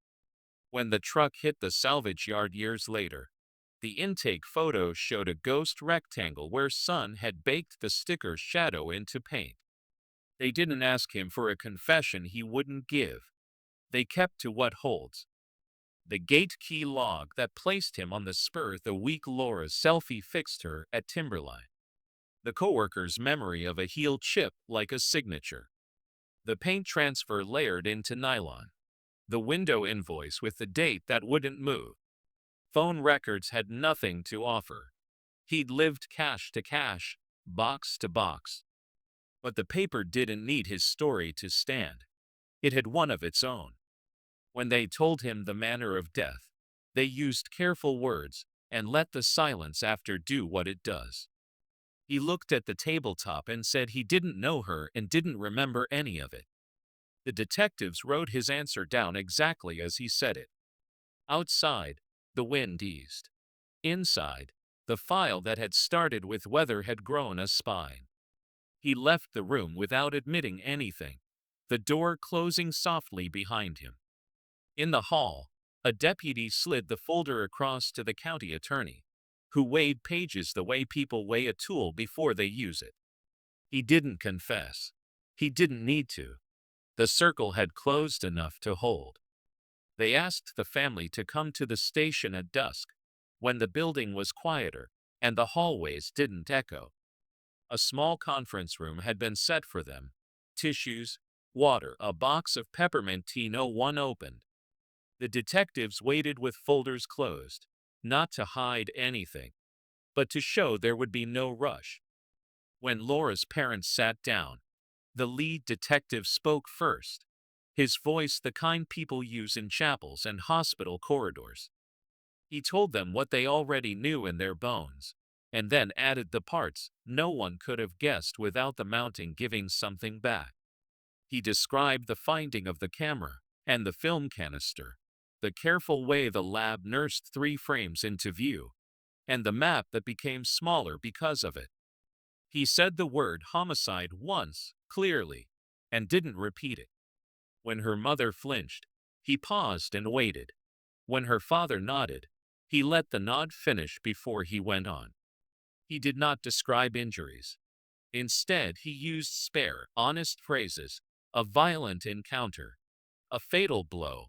When the truck hit the salvage yard years later, the intake photo showed a ghost rectangle where Sun had baked the sticker's shadow into paint. They didn't ask him for a confession he wouldn't give. They kept to what holds. The gate key log that placed him on the spur the week Laura's selfie fixed her at Timberline. The coworker's memory of a heel chip like a signature. The paint transfer layered into nylon. The window invoice with the date that wouldn't move. Phone records had nothing to offer. He'd lived cash to cash, box to box. But the paper didn't need his story to stand. It had one of its own. When they told him the manner of death, they used careful words and let the silence after do what it does. He looked at the tabletop and said he didn't know her and didn't remember any of it. The detectives wrote his answer down exactly as he said it. Outside, the wind eased. Inside, the file that had started with weather had grown a spine. He left the room without admitting anything, the door closing softly behind him. In the hall, a deputy slid the folder across to the county attorney, who weighed pages the way people weigh a tool before they use it. He didn't confess. He didn't need to. The circle had closed enough to hold. They asked the family to come to the station at dusk, when the building was quieter and the hallways didn't echo. A small conference room had been set for them. Tissues, water, a box of peppermint tea. No one opened. The detectives waited with folders closed, not to hide anything, but to show there would be no rush. When Laura's parents sat down, the lead detective spoke first, his voice the kind people use in chapels and hospital corridors. He told them what they already knew in their bones, and then added the parts no one could have guessed without the mounting giving something back. He described the finding of the camera and the film canister, the careful way the lab nursed 3 frames into view, and the map that became smaller because of it. He said the word homicide once, clearly, and didn't repeat it. When her mother flinched, he paused and waited. When her father nodded, he let the nod finish before he went on. He did not describe injuries. Instead, he used spare, honest phrases, a violent encounter, a fatal blow.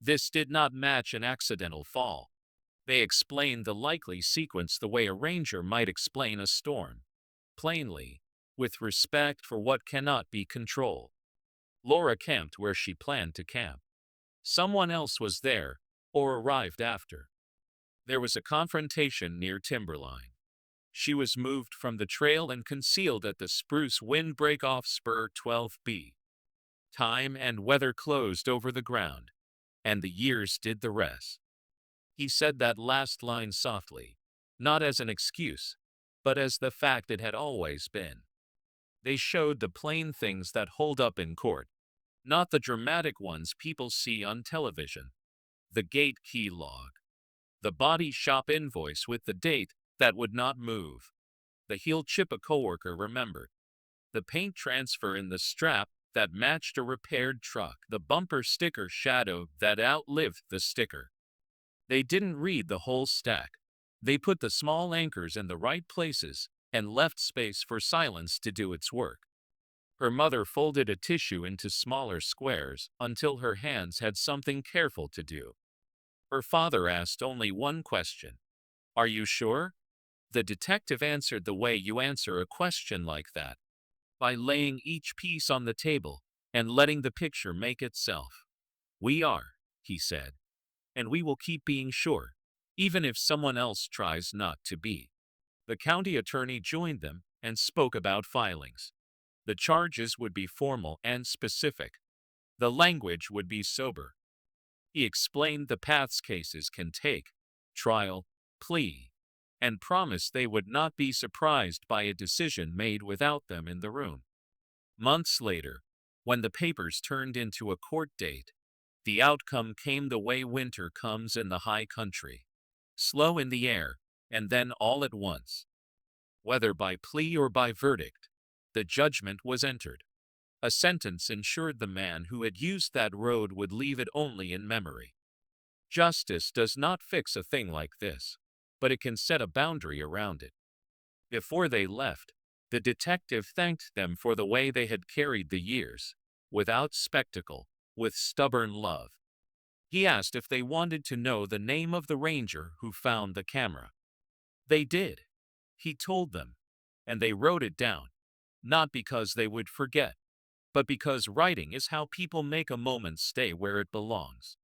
This did not match an accidental fall. They explained the likely sequence the way a ranger might explain a storm. Plainly, with respect for what cannot be controlled. Laura camped where she planned to camp. Someone else was there, or arrived after. There was a confrontation near Timberline. She was moved from the trail and concealed at the Spruce Windbreak off Spur 12B. Time and weather closed over the ground, and the years did the rest. He said that last line softly, not as an excuse, but as the fact it had always been. They showed the plain things that hold up in court, not the dramatic ones people see on television. The gate key log. The body shop invoice with the date that would not move. The heel chip a coworker remembered. The paint transfer in the strap that matched a repaired truck. The bumper sticker shadow that outlived the sticker. They didn't read the whole stack. They put the small anchors in the right places and left space for silence to do its work. Her mother folded a tissue into smaller squares until her hands had something careful to do. Her father asked only one question. "Are you sure?" The detective answered the way you answer a question like that, by laying each piece on the table and letting the picture make itself. "We are," he said, "and we will keep being sure, even if someone else tries not to be." The county attorney joined them and spoke about filings. The charges would be formal and specific. The language would be sober. He explained the paths cases can take: trial, plea, and promised they would not be surprised by a decision made without them in the room. Months later, when the papers turned into a court date, the outcome came the way winter comes in the high country: slow in the air, and then all at once. Whether by plea or by verdict, the judgment was entered. A sentence ensured the man who had used that road would leave it only in memory. Justice does not fix a thing like this, but it can set a boundary around it. Before they left, the detective thanked them for the way they had carried the years, without spectacle, with stubborn love. He asked if they wanted to know the name of the ranger who found the camera. They did. He told them, and they wrote it down, not because they would forget, but because writing is how people make a moment stay where it belongs.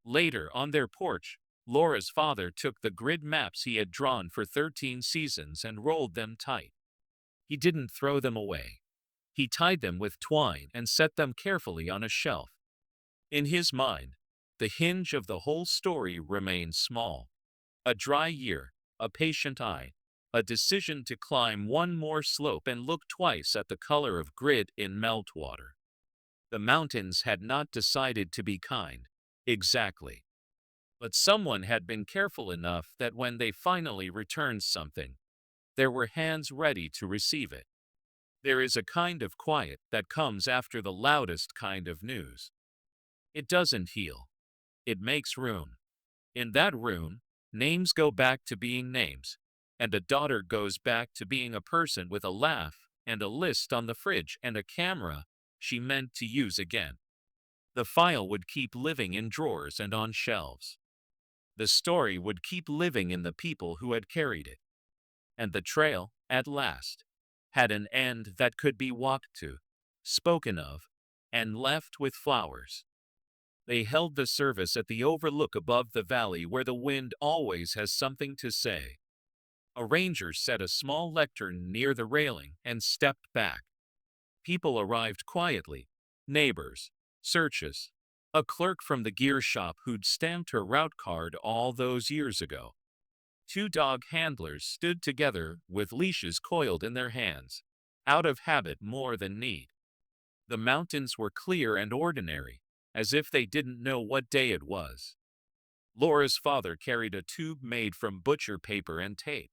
Later, on their porch, Laura's father took the grid maps he had drawn for 13 seasons and rolled them tight. He didn't throw them away. He tied them with twine and set them carefully on a shelf. In his mind, the hinge of the whole story remained small: a dry year, a patient eye, a decision to climb one more slope and look twice at the color of grit in meltwater. The mountains had not decided to be kind, exactly. But someone had been careful enough that when they finally returned something, there were hands ready to receive it. There is a kind of quiet that comes after the loudest kind of news. It doesn't heal. It makes room. In that room, names go back to being names, and a daughter goes back to being a person with a laugh and a list on the fridge and a camera she meant to use again. The file would keep living in drawers and on shelves. The story would keep living in the people who had carried it. And the trail, at last, had an end that could be walked to, spoken of, and left with flowers. They held the service at the overlook above the valley where the wind always has something to say. A ranger set a small lectern near the railing and stepped back. People arrived quietly: neighbors, searches, a clerk from the gear shop who'd stamped her route card all those years ago. 2 dog handlers stood together with leashes coiled in their hands, out of habit more than need. The mountains were clear and ordinary, as if they didn't know what day it was. Laura's father carried a tube made from butcher paper and tape.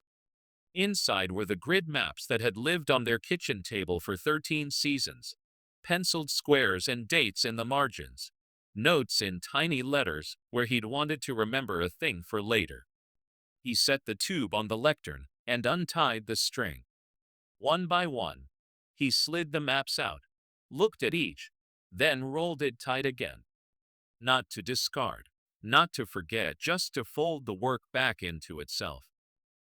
Inside were the grid maps that had lived on their kitchen table for 13 seasons, penciled squares and dates in the margins, notes in tiny letters where he'd wanted to remember a thing for later. He set the tube on the lectern and untied the string. One by one, he slid the maps out, looked at each, then rolled it tight again. Not to discard, not to forget, just to fold the work back into itself.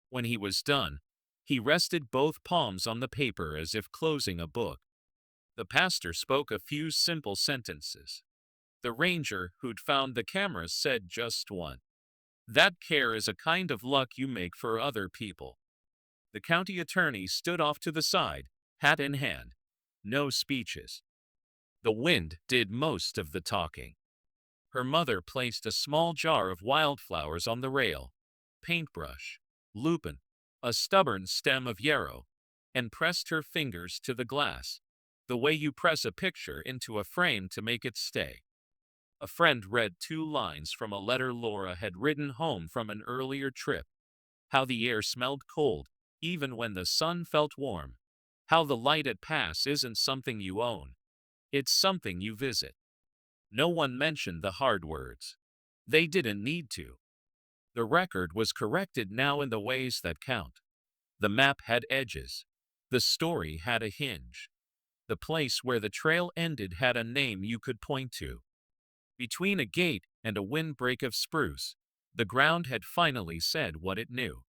When he was done, he rested both palms on the paper as if closing a book. The pastor spoke a few simple sentences. The ranger who'd found the camera said just one: "That care is a kind of luck you make for other people." The county attorney stood off to the side, hat in hand. No speeches. The wind did most of the talking. Her mother placed a small jar of wildflowers on the rail: paintbrush, lupin, a stubborn stem of yarrow, and pressed her fingers to the glass, the way you press a picture into a frame to make it stay. A friend read 2 lines from a letter Laura had written home from an earlier trip: how the air smelled cold, even when the sun felt warm. How the light at pass isn't something you own. It's something you visit. No one mentioned the hard words. They didn't need to. The record was corrected now in the ways that count. The map had edges. The story had a hinge. The place where the trail ended had a name you could point to. Between a gate and a windbreak of spruce, the ground had finally said what it knew.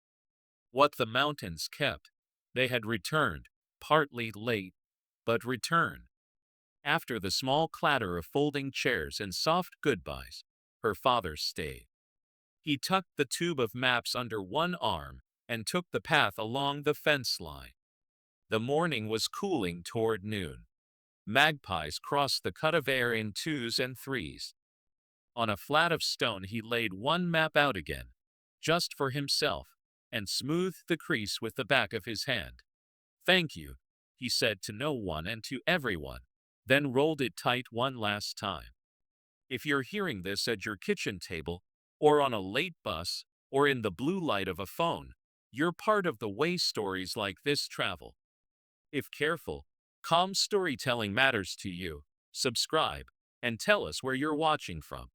What the mountains kept. They had returned, partly late, but returned. After the small clatter of folding chairs and soft goodbyes, her father stayed. He tucked the tube of maps under one arm and took the path along the fence line. The morning was cooling toward noon. Magpies crossed the cut of air in twos and threes. On a flat of stone he laid one map out again, just for himself, and smoothed the crease with the back of his hand. "Thank you," he said to no one and to everyone, then rolled it tight one last time. If you're hearing this at your kitchen table, or on a late bus, or in the blue light of a phone, you're part of the way stories like this travel. If careful, calm storytelling matters to you, subscribe, and tell us where you're watching from.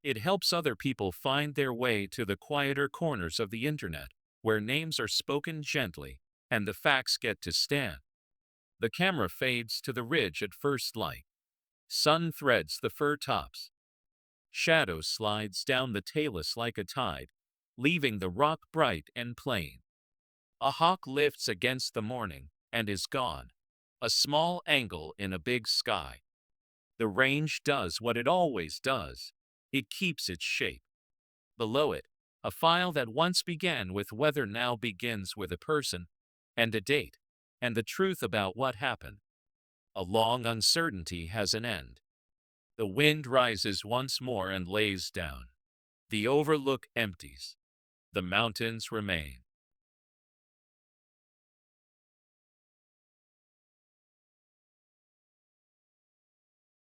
It helps other people find their way to the quieter corners of the internet, where names are spoken gently and the facts get to stand. The camera fades to the ridge at first light. Sun threads the fir tops. Shadow slides down the talus like a tide, leaving the rock bright and plain. A hawk lifts against the morning and is gone, a small angle in a big sky. The range does what it always does. It keeps its shape. Below it, a file that once began with weather now begins with a person, and a date, and the truth about what happened. A long uncertainty has an end. The wind rises once more and lays down. The overlook empties. The mountains remain.